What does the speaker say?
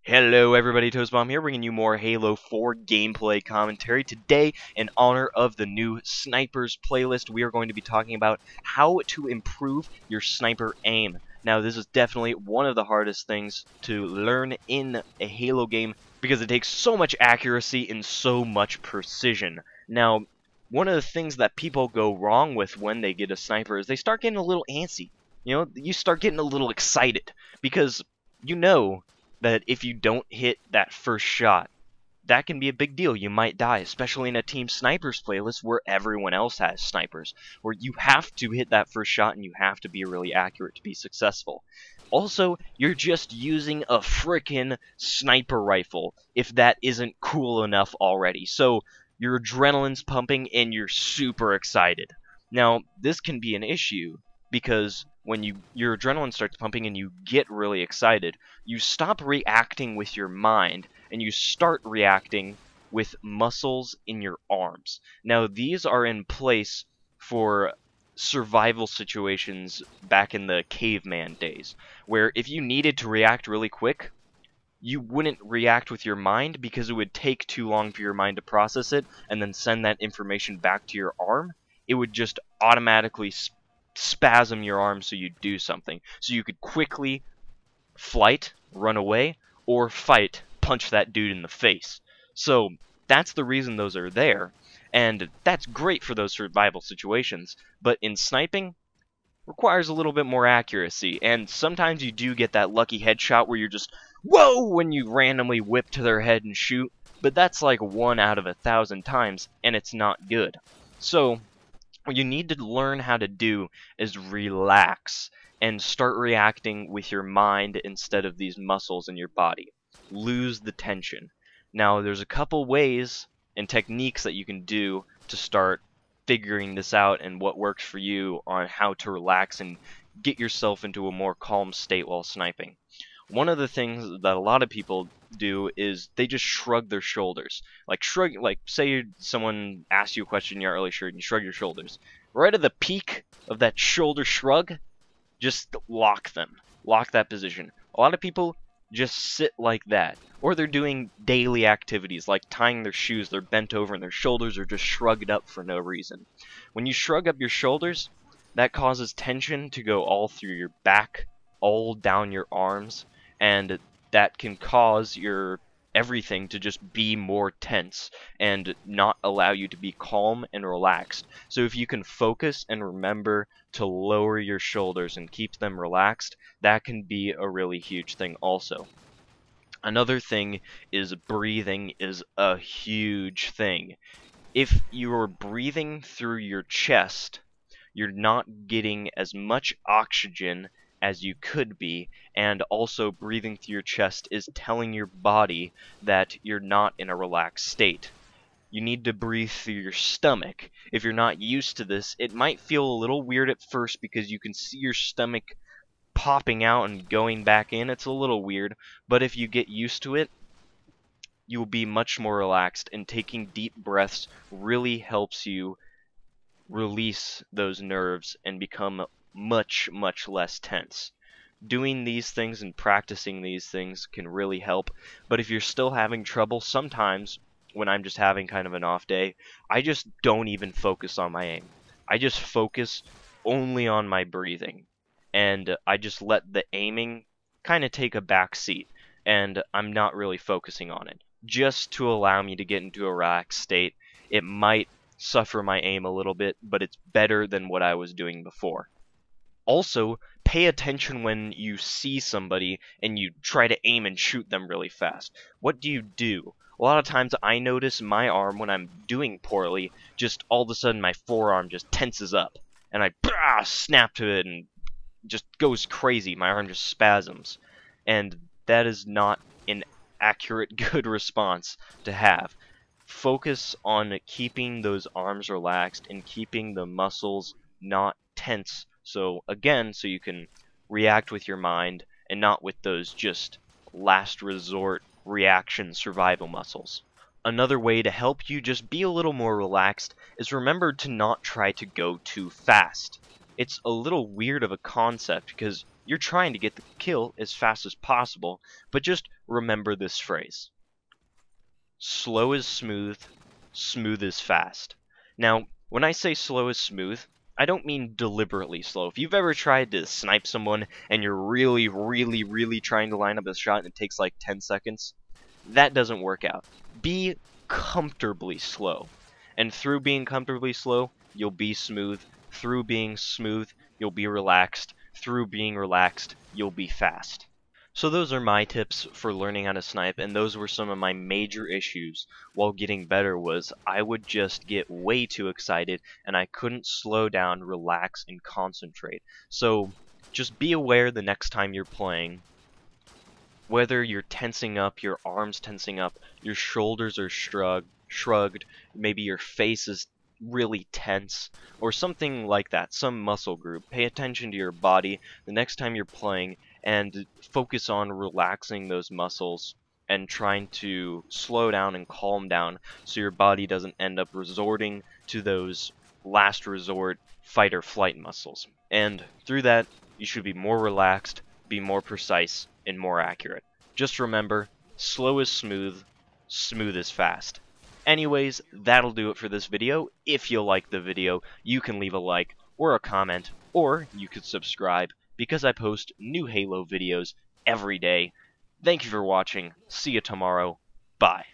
Hello everybody, Toastbomb here, bringing you more Halo 4 gameplay commentary. Today, in honor of the new Snipers playlist, we are going to be talking about how to improve your sniper aim. Now, this is definitely one of the hardest things to learn in a Halo game because it takes so much accuracy and so much precision. Now, one of the things that people go wrong with when they get a sniper is they start getting a little antsy. You start getting a little excited because you know that if you don't hit that first shot, that can be a big deal. You might die, especially in a Team Snipers playlist where everyone else has snipers, where you have to hit that first shot and you have to be really accurate to be successful. Also, you're just using a frickin' sniper rifle, if that isn't cool enough already. So, your adrenaline's pumping and you're super excited. Now, this can be an issue because when your adrenaline starts pumping and you get really excited, you stop reacting with your mind and you start reacting with muscles in your arms. Now, these are in place for survival situations back in the caveman days, where if you needed to react really quick, you wouldn't react with your mind because it would take too long for your mind to process it and then send that information back to your arm. It would just automatically spasm your arm so you do something. So you could quickly flight, run away, or fight, punch that dude in the face. So that's the reason those are there, and that's great for those survival situations, but in sniping, requires a little bit more accuracy, and sometimes you do get that lucky headshot where you're just, whoa, when you randomly whip to their head and shoot, but that's like 1 out of 1,000 times, and it's not good. So what you need to learn how to do is relax and start reacting with your mind instead of these muscles in your body. Lose the tension. Now, there's a couple ways and techniques that you can do to start figuring this out and what works for you on how to relax and get yourself into a more calm state while sniping. One of the things that a lot of people do is they just shrug their shoulders. Like say someone asks you a question, you're not really sure, and you shrug your shoulders. Right at the peak of that shoulder shrug, just lock them. Lock that position. A lot of people just sit like that. Or they're doing daily activities like tying their shoes, they're bent over and their shoulders are just shrugged up for no reason. When you shrug up your shoulders, that causes tension to go all through your back, all down your arms, and that can cause your everything to just be more tense and not allow you to be calm and relaxed. So if you can focus and remember to lower your shoulders and keep them relaxed, that can be a really huge thing also. Another thing is breathing is a huge thing. If you're breathing through your chest, you're not getting as much oxygen as you could be, and also breathing through your chest is telling your body that you're not in a relaxed state. You need to breathe through your stomach. If you're not used to this, it might feel a little weird at first because you can see your stomach popping out and going back in. It's a little weird, but if you get used to it, you will be much more relaxed, and taking deep breaths really helps you release those nerves and become much less tense. Doing these things and practicing these things can really help, but if you're still having trouble, sometimes when I'm just having kind of an off day, I just don't even focus on my aim. I just focus only on my breathing, and I just let the aiming kind of take a back seat, and I'm not really focusing on it, just to allow me to get into a relaxed state. It might suffer my aim a little bit, but it's better than what I was doing before. Also, pay attention when you see somebody and you try to aim and shoot them really fast. What do you do? A lot of times I notice my arm when I'm doing poorly, just all of a sudden my forearm just tenses up, and I snap to it and just goes crazy. My arm just spasms, and that is not an accurate, good response to have. Focus on keeping those arms relaxed and keeping the muscles not tense, so you can react with your mind and not with those just last resort reaction survival muscles. Another way to help you just be a little more relaxed is remember to not try to go too fast. It's a little weird of a concept because you're trying to get the kill as fast as possible, but just remember this phrase. Slow is smooth, smooth is fast. Now, when I say slow is smooth, I don't mean deliberately slow. If you've ever tried to snipe someone and you're really trying to line up a shot and it takes like 10 seconds, that doesn't work out. Be comfortably slow. And through being comfortably slow, you'll be smooth. Through being smooth, you'll be relaxed. Through being relaxed, you'll be fast. So those are my tips for learning how to snipe, and those were some of my major issues while getting better. Was I would just get way too excited and I couldn't slow down, relax, and concentrate. So just be aware the next time you're playing, whether you're tensing up, your arms tensing up, your shoulders are shrugged, maybe your face is really tense, or something like that, some muscle group. Pay attention to your body the next time you're playing and focus on relaxing those muscles and trying to slow down and calm down so your body doesn't end up resorting to those last resort fight or flight muscles. And through that, you should be more relaxed, be more precise, and more accurate. Just remember, slow is smooth, smooth is fast. Anyways, that'll do it for this video. If you like the video, you can leave a like or a comment, or you could subscribe, because I post new Halo videos every day. Thank you for watching. See you tomorrow. Bye.